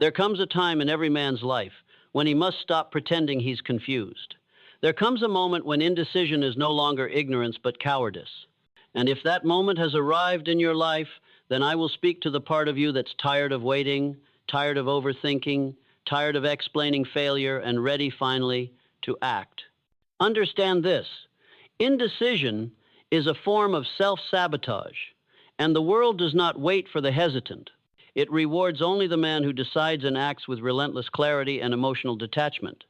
There comes a time in every man's life when he must stop pretending he's confused. There comes a moment when indecision is no longer ignorance but cowardice. And if that moment has arrived in your life, then I will speak to the part of you that's tired of waiting, tired of overthinking, tired of explaining failure, and ready finally to act. Understand this: indecision is a form of self-sabotage, and the world does not wait for the hesitant. It rewards only the man who decides and acts with relentless clarity and emotional detachment.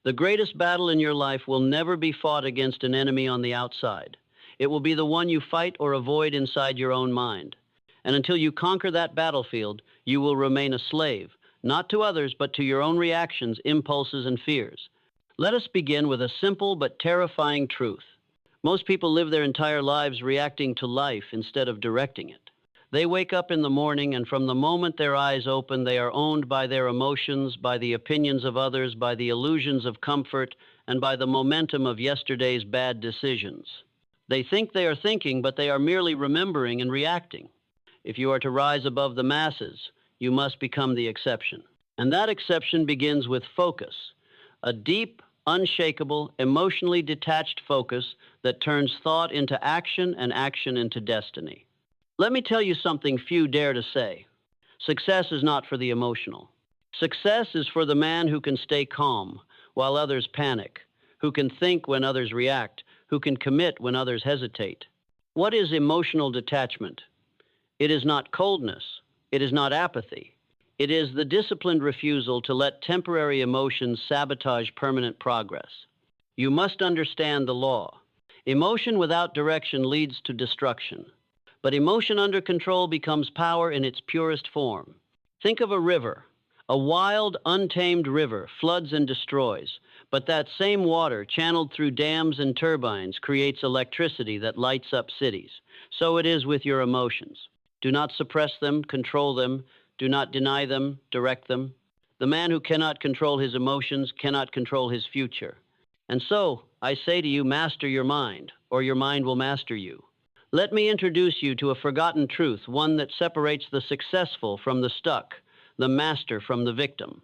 The greatest battle in your life will never be fought against an enemy on the outside. It will be the one you fight or avoid inside your own mind. And until you conquer that battlefield, you will remain a slave, not to others, but to your own reactions, impulses, and fears. Let us begin with a simple but terrifying truth. Most people live their entire lives reacting to life instead of directing it. They wake up in the morning, and from the moment their eyes open, they are owned by their emotions, by the opinions of others, by the illusions of comfort, and by the momentum of yesterday's bad decisions. They think they are thinking, but they are merely remembering and reacting. If you are to rise above the masses, you must become the exception. And that exception begins with focus, a deep, unshakable, emotionally detached focus that turns thought into action and action into destiny. Let me tell you something few dare to say. Success is not for the emotional. Success is for the man who can stay calm while others panic, who can think when others react, who can commit when others hesitate. What is emotional detachment? It is not coldness. It is not apathy. It is the disciplined refusal to let temporary emotions sabotage permanent progress. You must understand the law. Emotion without direction leads to destruction. But emotion under control becomes power in its purest form. Think of a river. A wild, untamed river floods and destroys, but that same water, channeled through dams and turbines, creates electricity that lights up cities. So it is with your emotions. Do not suppress them, control them. Do not deny them, direct them. The man who cannot control his emotions cannot control his future. And so, I say to you, master your mind, or your mind will master you. Let me introduce you to a forgotten truth, one that separates the successful from the stuck, the master from the victim.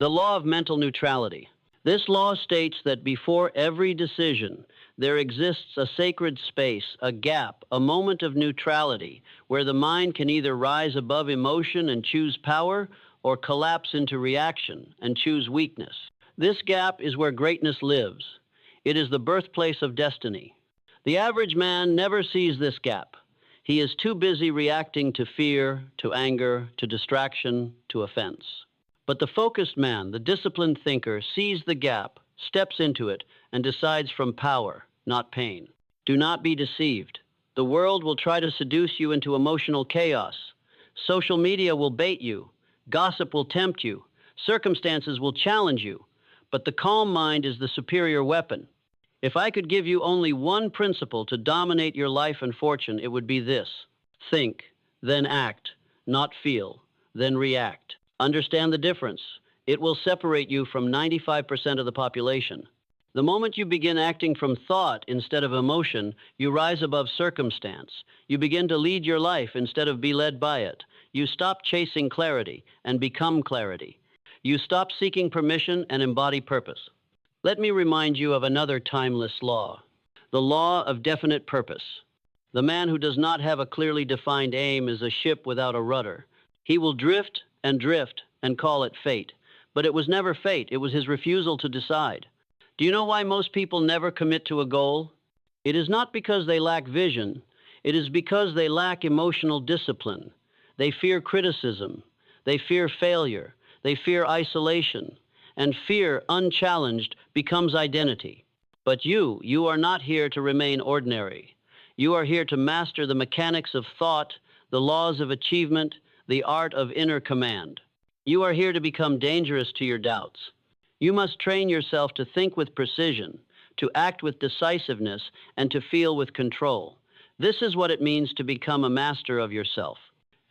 The law of mental neutrality. This law states that before every decision, there exists a sacred space, a gap, a moment of neutrality, where the mind can either rise above emotion and choose power, or collapse into reaction and choose weakness. This gap is where greatness lives. It is the birthplace of destiny. The average man never sees this gap. He is too busy reacting to fear, to anger, to distraction, to offense. But the focused man, the disciplined thinker, sees the gap, steps into it, and decides from power, not pain. Do not be deceived. The world will try to seduce you into emotional chaos. Social media will bait you. Gossip will tempt you. Circumstances will challenge you. But the calm mind is the superior weapon. If I could give you only one principle to dominate your life and fortune, it would be this: think, then act, not feel, then react. Understand the difference. It will separate you from 95% of the population. The moment you begin acting from thought instead of emotion, you rise above circumstance. You begin to lead your life instead of be led by it. You stop chasing clarity and become clarity. You stop seeking permission and embody purpose. Let me remind you of another timeless law, the law of definite purpose. The man who does not have a clearly defined aim is a ship without a rudder. He will drift and call it fate. But it was never fate, it was his refusal to decide. Do you know why most people never commit to a goal? It is not because they lack vision, it is because they lack emotional discipline. They fear criticism, they fear failure, they fear isolation, and fear, unchallenged, becomes identity. But you are not here to remain ordinary. You are here to master the mechanics of thought, the laws of achievement, the art of inner command. You are here to become dangerous to your doubts. You must train yourself to think with precision, to act with decisiveness, and to feel with control. This is what it means to become a master of yourself.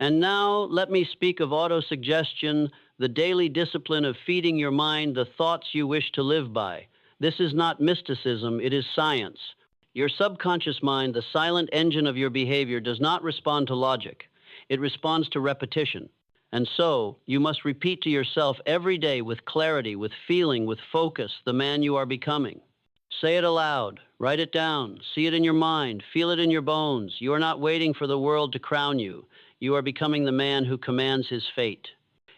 And now, let me speak of autosuggestion, the daily discipline of feeding your mind the thoughts you wish to live by. This is not mysticism, it is science. Your subconscious mind, the silent engine of your behavior, does not respond to logic. It responds to repetition. And so, you must repeat to yourself every day with clarity, with feeling, with focus, the man you are becoming. Say it aloud, write it down, see it in your mind, feel it in your bones. You are not waiting for the world to crown you. You are becoming the man who commands his fate.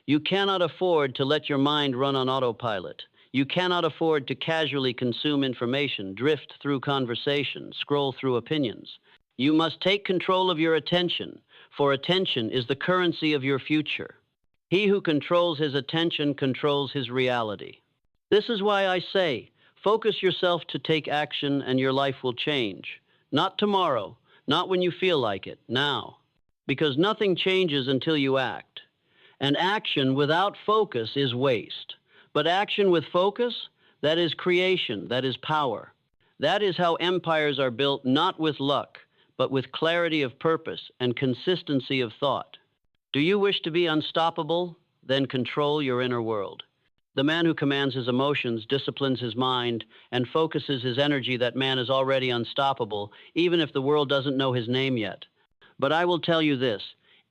You cannot afford to let your mind run on autopilot. You cannot afford to casually consume information, drift through conversation, scroll through opinions. You must take control of your attention, for attention is the currency of your future. He who controls his attention controls his reality. This is why I say, focus yourself to take action and your life will change. Not tomorrow, not when you feel like it, now. Because nothing changes until you act. And action without focus is waste. But action with focus, that is creation, that is power. That is how empires are built, not with luck, but with clarity of purpose and consistency of thought. Do you wish to be unstoppable? Then control your inner world. The man who commands his emotions, disciplines his mind, and focuses his energy, that man is already unstoppable, even if the world doesn't know his name yet. But I will tell you this,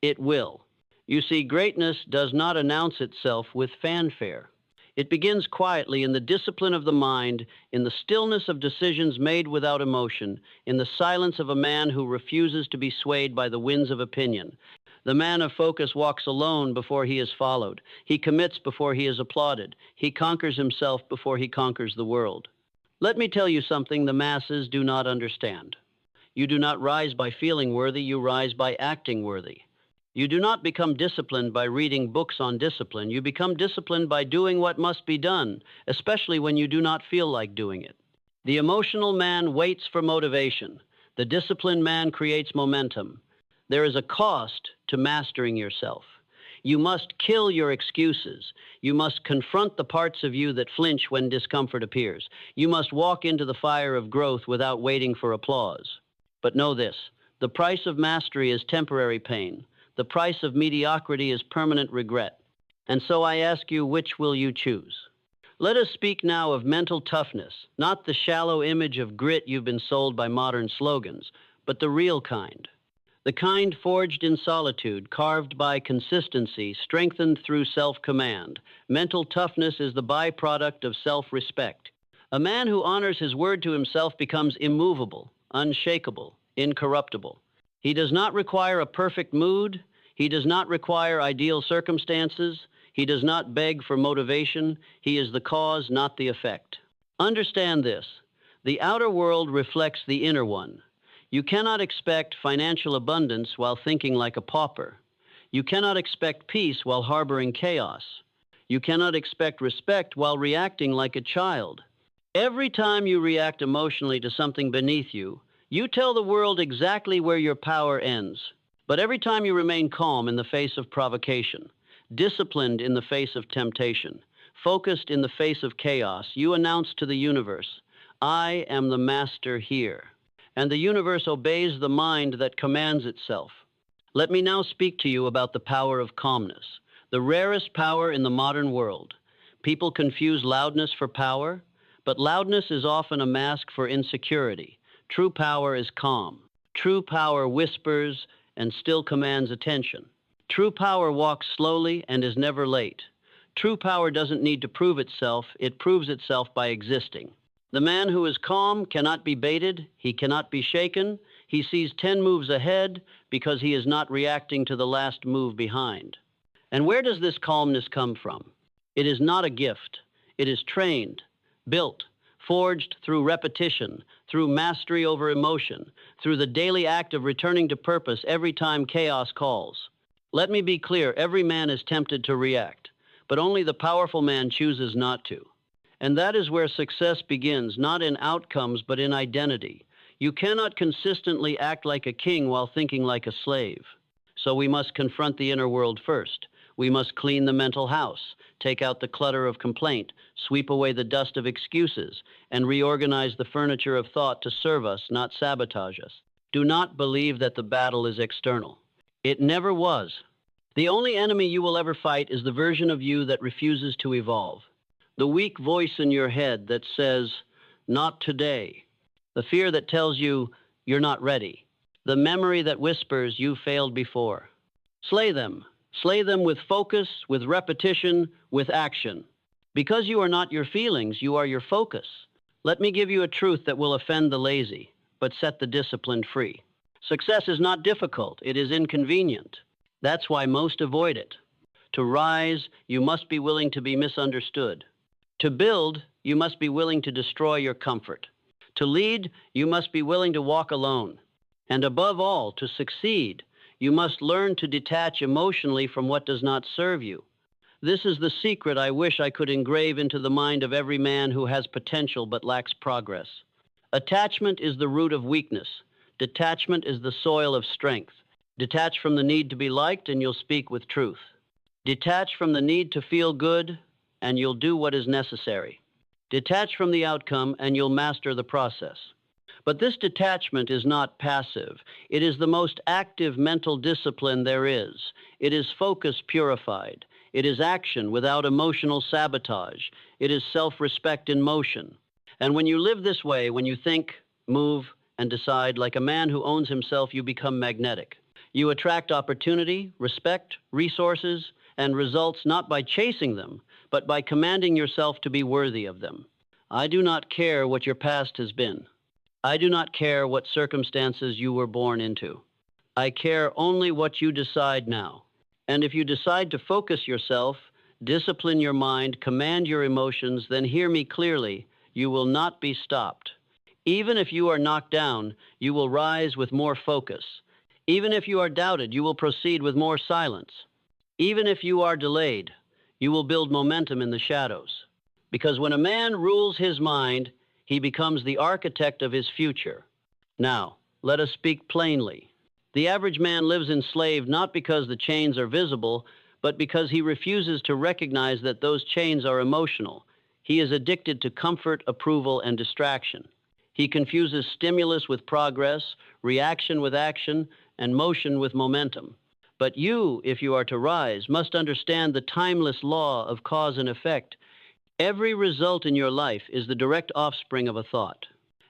it will. You see, greatness does not announce itself with fanfare. It begins quietly in the discipline of the mind, in the stillness of decisions made without emotion, in the silence of a man who refuses to be swayed by the winds of opinion. The man of focus walks alone before he is followed. He commits before he is applauded. He conquers himself before he conquers the world. Let me tell you something the masses do not understand. You do not rise by feeling worthy, you rise by acting worthy. You do not become disciplined by reading books on discipline. You become disciplined by doing what must be done, especially when you do not feel like doing it. The emotional man waits for motivation. The disciplined man creates momentum. There is a cost to mastering yourself. You must kill your excuses. You must confront the parts of you that flinch when discomfort appears. You must walk into the fire of growth without waiting for applause. But know this, the price of mastery is temporary pain. The price of mediocrity is permanent regret. And so I ask you, which will you choose? Let us speak now of mental toughness, not the shallow image of grit you've been sold by modern slogans, but the real kind. The kind forged in solitude, carved by consistency, strengthened through self-command. Mental toughness is the byproduct of self-respect. A man who honors his word to himself becomes immovable, unshakable, incorruptible. He does not require a perfect mood. He does not require ideal circumstances. He does not beg for motivation. He is the cause, not the effect. Understand this. The outer world reflects the inner one. You cannot expect financial abundance while thinking like a pauper. You cannot expect peace while harboring chaos. You cannot expect respect while reacting like a child. Every time you react emotionally to something beneath you, you tell the world exactly where your power ends. But every time you remain calm in the face of provocation, disciplined in the face of temptation, focused in the face of chaos, you announce to the universe, I am the master here. And the universe obeys the mind that commands itself. Let me now speak to you about the power of calmness, the rarest power in the modern world. People confuse loudness for power, but loudness is often a mask for insecurity. True power is calm. True power whispers and still commands attention. True power walks slowly and is never late. True power doesn't need to prove itself, it proves itself by existing. The man who is calm cannot be baited, he cannot be shaken, he sees 10 moves ahead because he is not reacting to the last move behind. And where does this calmness come from? It is not a gift. It is trained, built, forged through repetition, through mastery over emotion, through the daily act of returning to purpose every time chaos calls. Let me be clear, every man is tempted to react, but only the powerful man chooses not to. And that is where success begins, not in outcomes, but in identity. You cannot consistently act like a king while thinking like a slave. So we must confront the inner world first. We must clean the mental house, take out the clutter of complaint, sweep away the dust of excuses, and reorganize the furniture of thought to serve us, not sabotage us. Do not believe that the battle is external. It never was. The only enemy you will ever fight is the version of you that refuses to evolve. The weak voice in your head that says, not today. The fear that tells you you're not ready. The memory that whispers you failed before. Slay them. Slay them with focus, with repetition, with action. Because you are not your feelings, you are your focus. Let me give you a truth that will offend the lazy, but set the disciplined free. Success is not difficult, it is inconvenient. That's why most avoid it. To rise, you must be willing to be misunderstood. To build, you must be willing to destroy your comfort. To lead, you must be willing to walk alone. And above all, to succeed, you must learn to detach emotionally from what does not serve you. This is the secret I wish I could engrave into the mind of every man who has potential but lacks progress. Attachment is the root of weakness. Detachment is the soil of strength. Detach from the need to be liked and you'll speak with truth. Detach from the need to feel good and you'll do what is necessary. Detach from the outcome and you'll master the process. But this detachment is not passive. It is the most active mental discipline there is. It is focus purified. It is action without emotional sabotage. It is self-respect in motion. And when you live this way, when you think, move, and decide like a man who owns himself, you become magnetic. You attract opportunity, respect, resources, and results not by chasing them, but by commanding yourself to be worthy of them. I do not care what your past has been. I do not care what circumstances you were born into. I care only what you decide now. And if you decide to focus yourself, discipline your mind, command your emotions, then hear me clearly, you will not be stopped. Even if you are knocked down, you will rise with more focus. Even if you are doubted, you will proceed with more silence. Even if you are delayed, you will build momentum in the shadows. Because when a man rules his mind, he becomes the architect of his future. Now, let us speak plainly. The average man lives enslaved not because the chains are visible, but because he refuses to recognize that those chains are emotional. He is addicted to comfort, approval, and distraction. He confuses stimulus with progress, reaction with action, and motion with momentum. But you, if you are to rise, must understand the timeless law of cause and effect. Every result in your life is the direct offspring of a thought.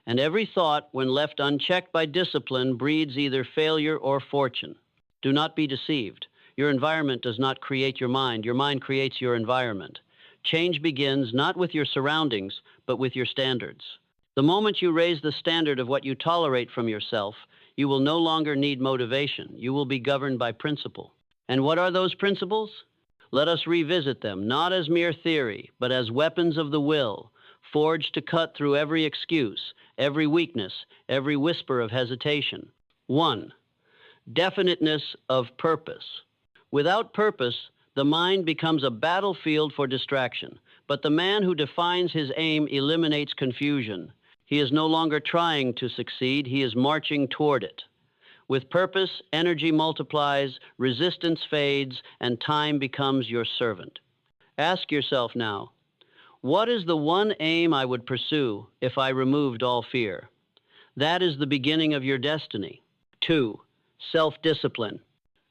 And every thought, when left unchecked by discipline, breeds either failure or fortune. Do not be deceived. Your environment does not create your mind creates your environment. Change begins not with your surroundings, but with your standards. The moment you raise the standard of what you tolerate from yourself, you will no longer need motivation. You will be governed by principle. And what are those principles? Let us revisit them, not as mere theory, but as weapons of the will, forged to cut through every excuse, every weakness, every whisper of hesitation. 1. Definiteness of purpose. Without purpose, the mind becomes a battlefield for distraction, but the man who defines his aim eliminates confusion. He is no longer trying to succeed, he is marching toward it. With purpose, energy multiplies, resistance fades, and time becomes your servant. Ask yourself now, what is the one aim I would pursue if I removed all fear? That is the beginning of your destiny. 2. Self-discipline.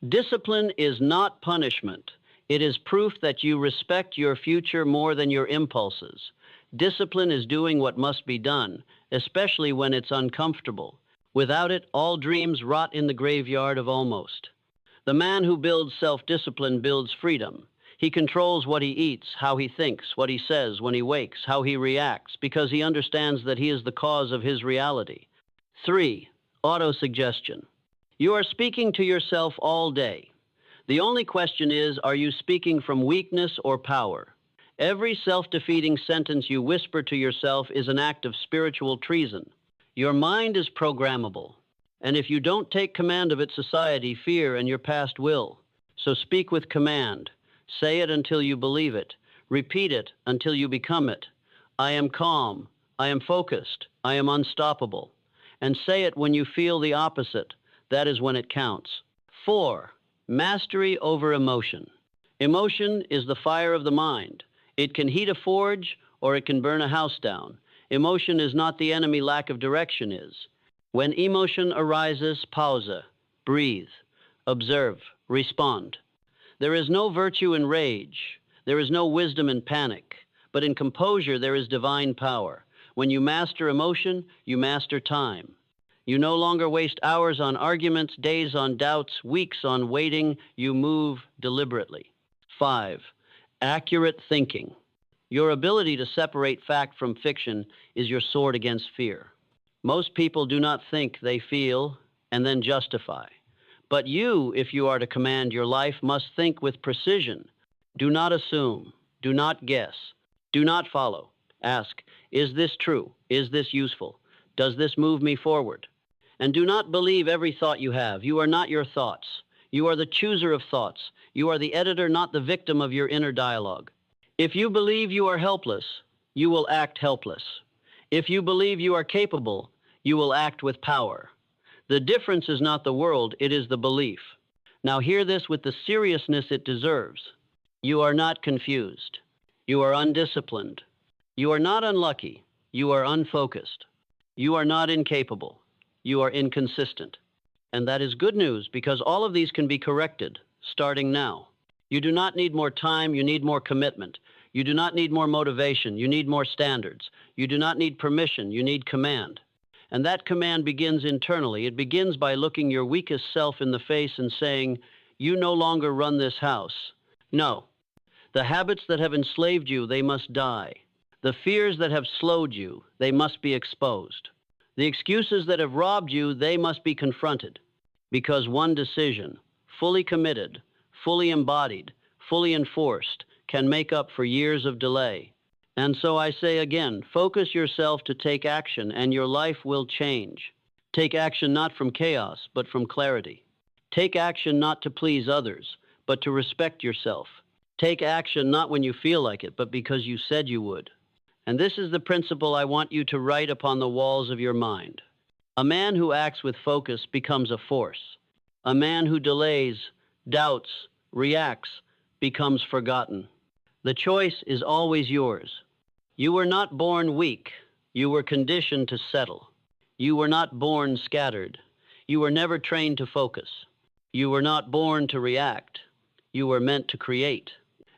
Discipline is not punishment. It is proof that you respect your future more than your impulses. Discipline is doing what must be done, especially when it's uncomfortable. Without it, all dreams rot in the graveyard of almost. The man who builds self-discipline builds freedom. He controls what he eats, how he thinks, what he says when he wakes, how he reacts, because he understands that he is the cause of his reality. 3. Autosuggestion. You are speaking to yourself all day. The only question is, are you speaking from weakness or power? Every self-defeating sentence you whisper to yourself is an act of spiritual treason. Your mind is programmable, and if you don't take command of it, society, fear, and your past will. So speak with command. Say it until you believe it. Repeat it until you become it. I am calm. I am focused. I am unstoppable. And say it when you feel the opposite. That is when it counts. 4. Mastery over emotion. Emotion is the fire of the mind. It can heat a forge or it can burn a house down. Emotion is not the enemy, lack of direction is. When emotion arises, pause, breathe, observe, respond. There is no virtue in rage. There is no wisdom in panic. But in composure, there is divine power. When you master emotion, you master time. You no longer waste hours on arguments, days on doubts, weeks on waiting. You move deliberately. 5. Accurate thinking. Your ability to separate fact from fiction is your sword against fear. Most people do not think, they feel, and then justify. But you, if you are to command your life, must think with precision. Do not assume. Do not guess. Do not follow. Ask, is this true? Is this useful? Does this move me forward? And do not believe every thought you have. You are not your thoughts. You are the chooser of thoughts. You are the editor, not the victim of your inner dialogue. If you believe you are helpless, you will act helpless. If you believe you are capable, you will act with power. The difference is not the world, it is the belief. Now hear this with the seriousness it deserves. You are not confused. You are undisciplined. You are not unlucky. You are unfocused. You are not incapable. You are inconsistent. And that is good news because all of these can be corrected, starting now. You do not need more time, you need more commitment. You do not need more motivation, you need more standards. You do not need permission, you need command. And that command begins internally. It begins by looking your weakest self in the face and saying, you no longer run this house. No. The habits that have enslaved you, they must die. The fears that have slowed you, they must be exposed. The excuses that have robbed you, they must be confronted. Because one decision, fully committed, fully embodied, fully enforced, can make up for years of delay. And so I say again, focus yourself to take action and your life will change. Take action not from chaos, but from clarity. Take action not to please others, but to respect yourself. Take action not when you feel like it, but because you said you would. And this is the principle I want you to write upon the walls of your mind. A man who acts with focus becomes a force. A man who delays, doubts, reacts, becomes forgotten. The choice is always yours. You were not born weak. You were conditioned to settle. You were not born scattered. You were never trained to focus. You were not born to react. You were meant to create.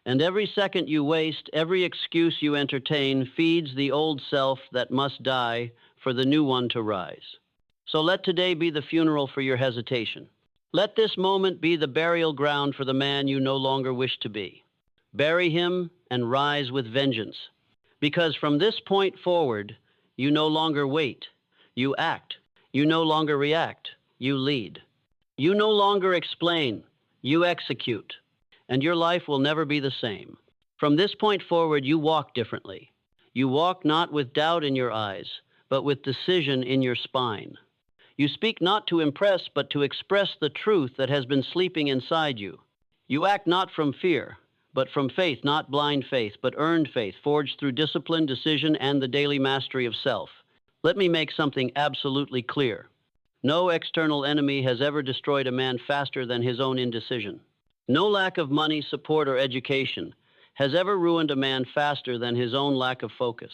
And every second you waste, every excuse you entertain feeds the old self that must die for the new one to rise. So let today be the funeral for your hesitation. Let this moment be the burial ground for the man you no longer wish to be. Bury him and rise with vengeance. Because from this point forward, you no longer wait, you act. You no longer react, you lead. You no longer explain, you execute. And your life will never be the same. From this point forward, you walk differently. You walk not with doubt in your eyes, but with decision in your spine. You speak not to impress, but to express the truth that has been sleeping inside you. You act not from fear, but from faith, not blind faith, but earned faith, forged through discipline, decision, and the daily mastery of self. Let me make something absolutely clear. No external enemy has ever destroyed a man faster than his own indecision. No lack of money, support, or education has ever ruined a man faster than his own lack of focus.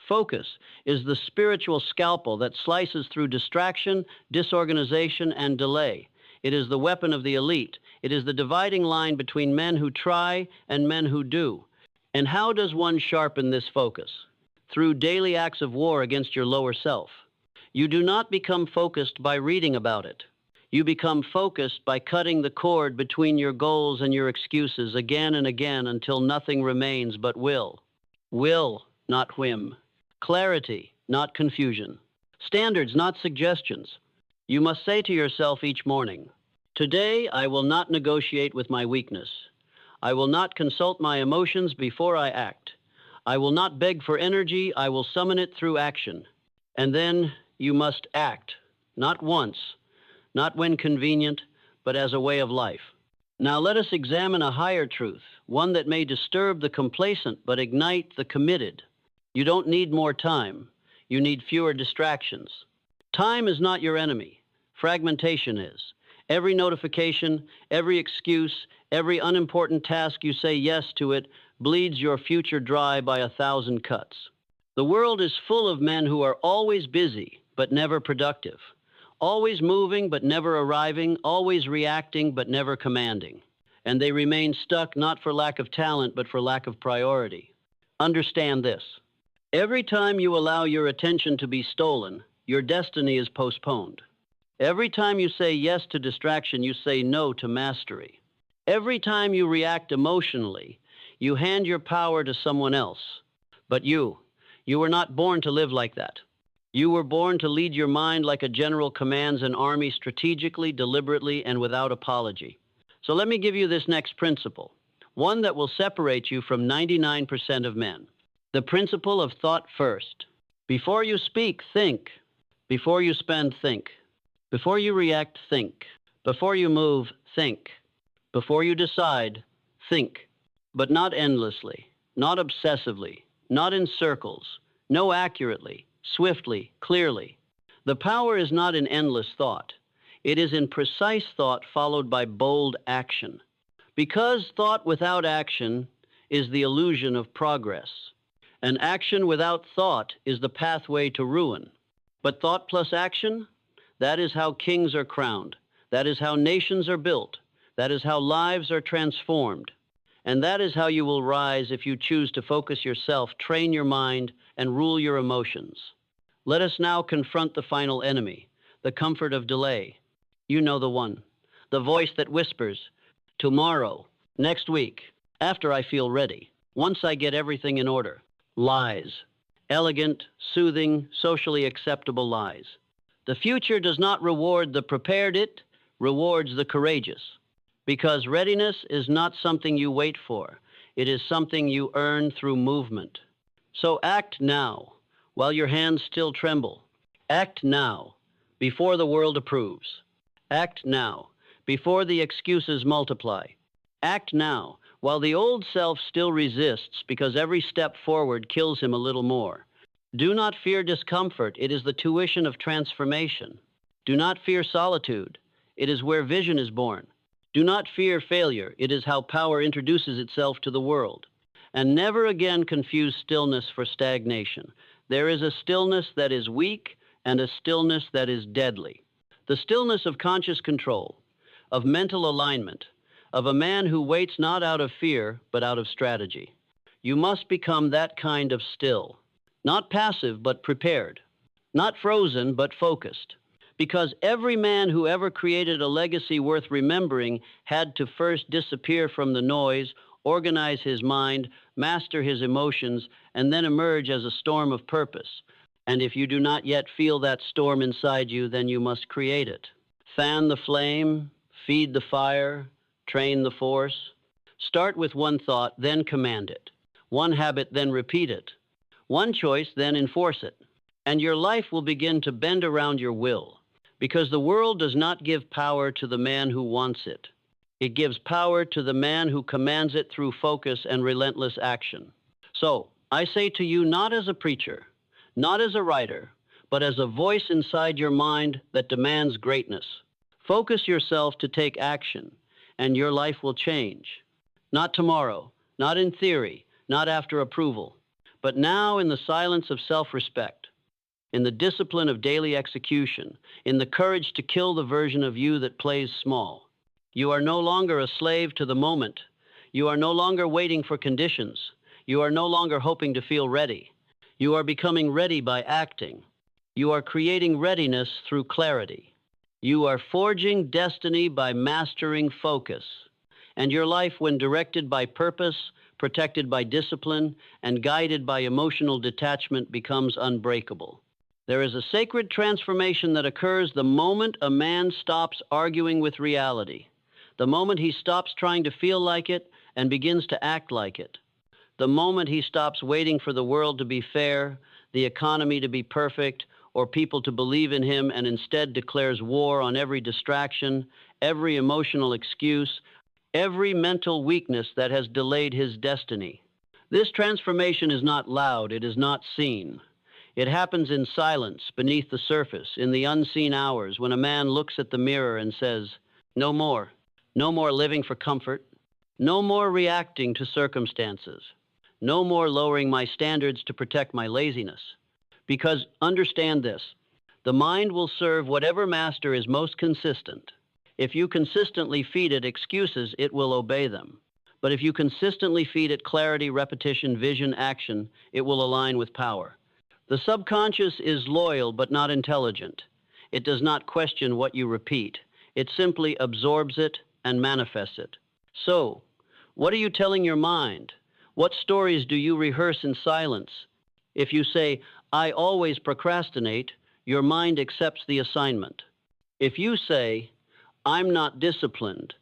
Focus is the spiritual scalpel that slices through distraction, disorganization, and delay. It is the weapon of the elite. It is the dividing line between men who try and men who do. And how does one sharpen this focus? Through daily acts of war against your lower self. You do not become focused by reading about it. You become focused by cutting the cord between your goals and your excuses again and again until nothing remains but will. Will, not whim. Clarity, not confusion. Standards, not suggestions. You must say to yourself each morning, today I will not negotiate with my weakness. I will not consult my emotions before I act. I will not beg for energy, I will summon it through action. And then you must act, not once, not when convenient, but as a way of life. Now let us examine a higher truth, one that may disturb the complacent but ignite the committed. You don't need more time. You need fewer distractions. Time is not your enemy. Fragmentation is. Every notification, every excuse, every unimportant task you say yes to it bleeds your future dry by 1,000 cuts. The world is full of men who are always busy but never productive. Always moving but never arriving, always reacting but never commanding. And they remain stuck not for lack of talent but for lack of priority. Understand this. Every time you allow your attention to be stolen, your destiny is postponed. Every time you say yes to distraction, you say no to mastery. Every time you react emotionally, you hand your power to someone else. But you were not born to live like that. You were born to lead your mind like a general commands an army strategically, deliberately, and without apology. So let me give you this next principle, one that will separate you from 99% of men. The principle of thought first. Before you speak, think. Before you spend, think. Before you react, think. Before you move, think. Before you decide, think. But not endlessly, not obsessively, not in circles. No, accurately, swiftly, clearly. The power is not in endless thought. It is in precise thought followed by bold action. Because thought without action is the illusion of progress. And action without thought is the pathway to ruin. But thought plus action, that is how kings are crowned. That is how nations are built. That is how lives are transformed. And that is how you will rise if you choose to focus yourself, train your mind, and rule your emotions. Let us now confront the final enemy, the comfort of delay. You know the one, the voice that whispers, tomorrow, next week, after I feel ready, once I get everything in order. Lies. Elegant, soothing, socially acceptable lies. The future does not reward the prepared, it rewards the courageous. Because readiness is not something you wait for. It is something you earn through movement. So act now, while your hands still tremble. Act now, before the world approves. Act now, before the excuses multiply. Act now, while the old self still resists because every step forward kills him a little more. Do not fear discomfort. It is the tuition of transformation. Do not fear solitude. It is where vision is born. Do not fear failure. It is how power introduces itself to the world. And never again confuse stillness for stagnation. There is a stillness that is weak and a stillness that is deadly. The stillness of conscious control, of mental alignment, of a man who waits not out of fear, but out of strategy. You must become that kind of still. Not passive, but prepared. Not frozen, but focused. Because every man who ever created a legacy worth remembering had to first disappear from the noise, organize his mind, master his emotions, and then emerge as a storm of purpose. And if you do not yet feel that storm inside you, then you must create it. Fan the flame, feed the fire, train the force. Start with one thought, then command it. One habit, then repeat it. One choice, then enforce it. And your life will begin to bend around your will. Because the world does not give power to the man who wants it. It gives power to the man who commands it through focus and relentless action. So, I say to you, not as a preacher, not as a writer, but as a voice inside your mind that demands greatness. Focus yourself to take action, and your life will change. Not tomorrow, not in theory, not after approval, but now in the silence of self-respect, in the discipline of daily execution, in the courage to kill the version of you that plays small. You are no longer a slave to the moment. You are no longer waiting for conditions. You are no longer hoping to feel ready. You are becoming ready by acting. You are creating readiness through clarity. You are forging destiny by mastering focus. And your life, when directed by purpose, protected by discipline, and guided by emotional detachment, becomes unbreakable. There is a sacred transformation that occurs the moment a man stops arguing with reality, the moment he stops trying to feel like it and begins to act like it, the moment he stops waiting for the world to be fair, the economy to be perfect, or people to believe in him, and instead declares war on every distraction, every emotional excuse, every mental weakness that has delayed his destiny. This transformation is not loud, it is not seen. It happens in silence, beneath the surface, in the unseen hours, when a man looks at the mirror and says, no more living for comfort, no more reacting to circumstances, no more lowering my standards to protect my laziness. Because understand this, the mind will serve whatever master is most consistent. If you consistently feed it excuses, it will obey them. But if you consistently feed it clarity, repetition, vision, action, it will align with power. The subconscious is loyal but not intelligent. It does not question what you repeat. It simply absorbs it and manifests it. So, what are you telling your mind? What stories do you rehearse in silence? If you say, I always procrastinate, your mind accepts the assignment. If you say, I'm not disciplined,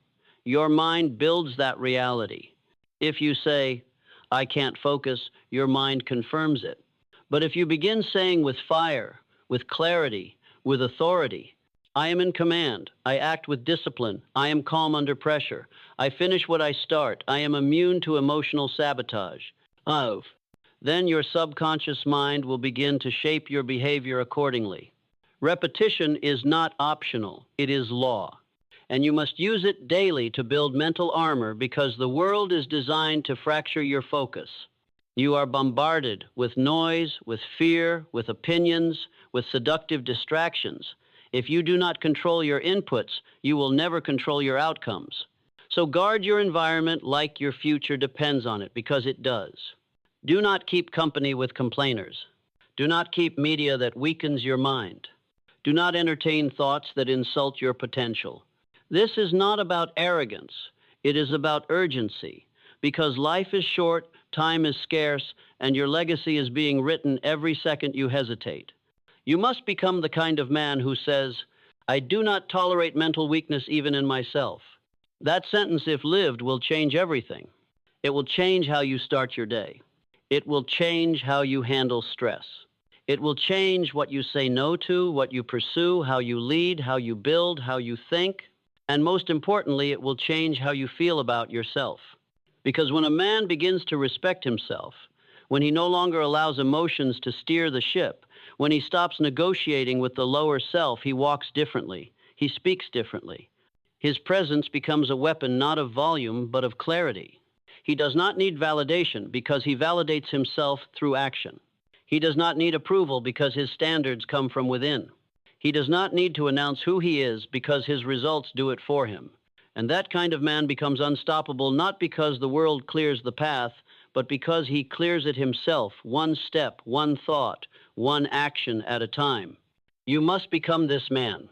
your mind builds that reality. If you say, I can't focus, your mind confirms it. But if you begin saying with fire, with clarity, with authority, I am in command, I act with discipline, I am calm under pressure, I finish what I start, I am immune to emotional sabotage, then your subconscious mind will begin to shape your behavior accordingly. Repetition is not optional, it is law. And you must use it daily to build mental armor because the world is designed to fracture your focus. You are bombarded with noise, with fear, with opinions, with seductive distractions. If you do not control your inputs, you will never control your outcomes. So guard your environment like your future depends on it, because it does. Do not keep company with complainers. Do not keep media that weakens your mind. Do not entertain thoughts that insult your potential. This is not about arrogance. It is about urgency, because life is short, time is scarce, and your legacy is being written every second you hesitate. You must become the kind of man who says, I do not tolerate mental weakness even in myself. That sentence, if lived, will change everything. It will change how you start your day. It will change how you handle stress. It will change what you say no to, what you pursue, how you lead, how you build, how you think, and most importantly, it will change how you feel about yourself. Because when a man begins to respect himself, when he no longer allows emotions to steer the ship, when he stops negotiating with the lower self, he walks differently. He speaks differently. His presence becomes a weapon not of volume, but of clarity. He does not need validation because he validates himself through action. He does not need approval because his standards come from within. He does not need to announce who he is because his results do it for him. And that kind of man becomes unstoppable not because the world clears the path, but because he clears it himself, one step, one thought, one action at a time. You must become this man,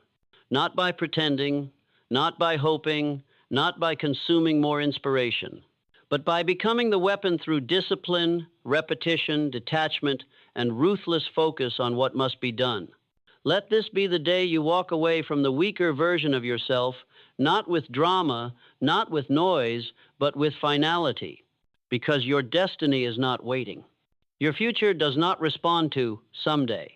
not by pretending, not by hoping, not by consuming more inspiration, but by becoming the weapon through discipline, repetition, detachment, and ruthless focus on what must be done. Let this be the day you walk away from the weaker version of yourself, not with drama, not with noise, but with finality, because your destiny is not waiting. Your future does not respond to someday,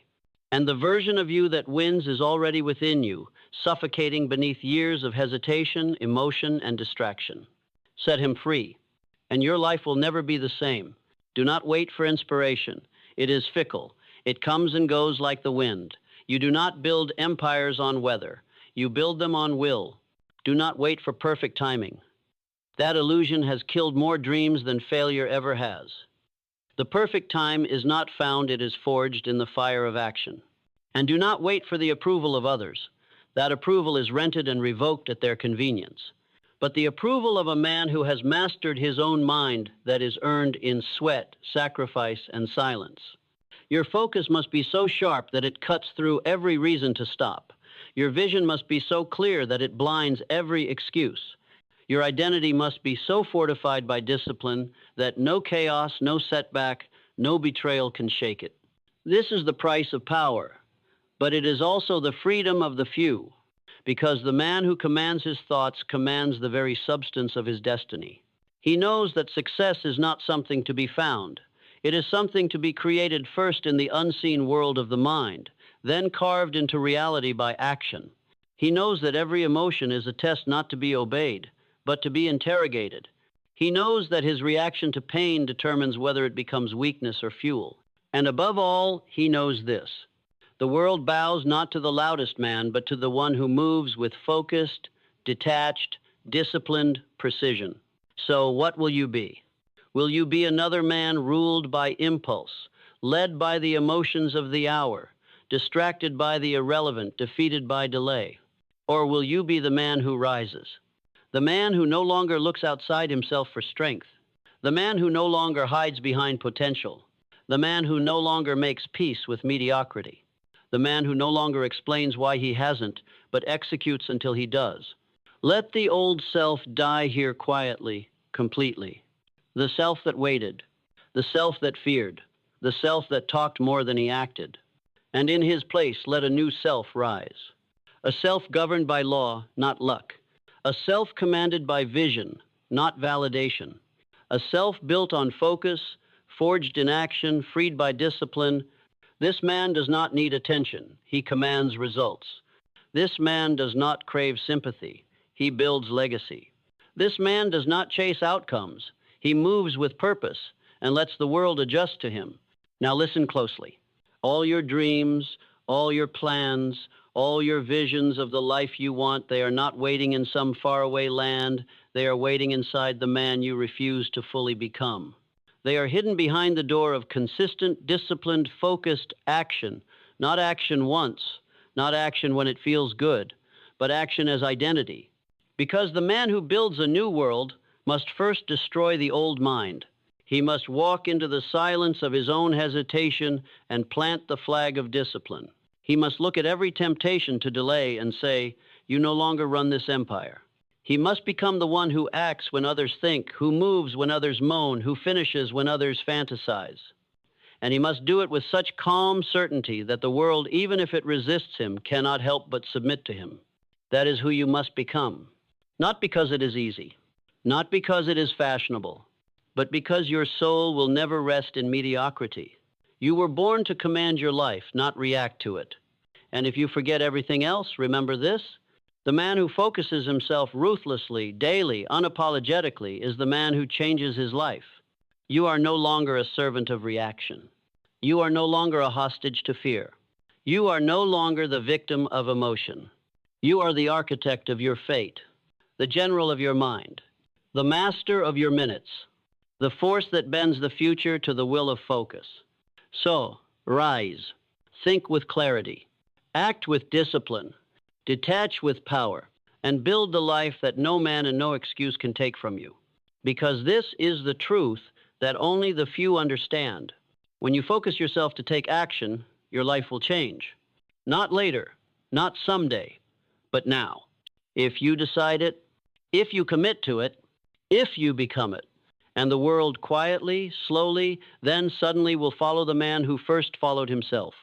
and the version of you that wins is already within you, suffocating beneath years of hesitation, emotion, and distraction. Set him free, and your life will never be the same. Do not wait for inspiration. It is fickle. It comes and goes like the wind. You do not build empires on weather. You build them on will. Do not wait for perfect timing. That illusion has killed more dreams than failure ever has. The perfect time is not found, it is forged in the fire of action. And do not wait for the approval of others. That approval is rented and revoked at their convenience. But the approval of a man who has mastered his own mind, that is earned in sweat, sacrifice, and silence. Your focus must be so sharp that it cuts through every reason to stop. Your vision must be so clear that it blinds every excuse. Your identity must be so fortified by discipline that no chaos, no setback, no betrayal can shake it. This is the price of power, but it is also the freedom of the few, because the man who commands his thoughts commands the very substance of his destiny. He knows that success is not something to be found. It is something to be created first in the unseen world of the mind, then carved into reality by action. He knows that every emotion is a test not to be obeyed, but to be interrogated. He knows that his reaction to pain determines whether it becomes weakness or fuel. And above all, he knows this. The world bows not to the loudest man, but to the one who moves with focused, detached, disciplined precision. So what will you be? Will you be another man ruled by impulse, led by the emotions of the hour, distracted by the irrelevant, defeated by delay? Or will you be the man who rises? The man who no longer looks outside himself for strength. The man who no longer hides behind potential. the man who no longer makes peace with mediocrity, the man who no longer explains why he hasn't, but executes until he does. Let the old self die here quietly, completely. The self that waited, the self that feared, the self that talked more than he acted. And in his place let a new self rise. A self governed by law, not luck. A self commanded by vision, not validation. A self built on focus, forged in action, freed by discipline. This man does not need attention. He commands results. This man does not crave sympathy. He builds legacy. This man does not chase outcomes. He moves with purpose and lets the world adjust to him. Now listen closely. All your dreams, all your plans, all your visions of the life you want, they are not waiting in some faraway land. They are waiting inside the man you refuse to fully become. They are hidden behind the door of consistent, disciplined, focused action. Not action once, not action when it feels good, but action as identity. Because the man who builds a new world must first destroy the old mind. He must walk into the silence of his own hesitation and plant the flag of discipline. He must look at every temptation to delay and say, "You no longer run this empire." He must become the one who acts when others think, who moves when others moan, who finishes when others fantasize. And he must do it with such calm certainty that the world, even if it resists him, cannot help but submit to him. That is who you must become. Not because it is easy, not because it is fashionable, but because your soul will never rest in mediocrity. You were born to command your life, not react to it. And if you forget everything else, remember this: the man who focuses himself ruthlessly, daily, unapologetically, is the man who changes his life. You are no longer a servant of reaction. You are no longer a hostage to fear. You are no longer the victim of emotion. You are the architect of your fate, the general of your mind, the master of your minutes, the force that bends the future to the will of focus. So, rise, think with clarity, act with discipline, detach with power, and build the life that no man and no excuse can take from you. Because this is the truth that only the few understand. When you focus yourself to take action, your life will change. Not later, not someday, but now. If you decide it, if you commit to it, if you become it, and the world quietly, slowly, then suddenly will follow the man who first followed himself.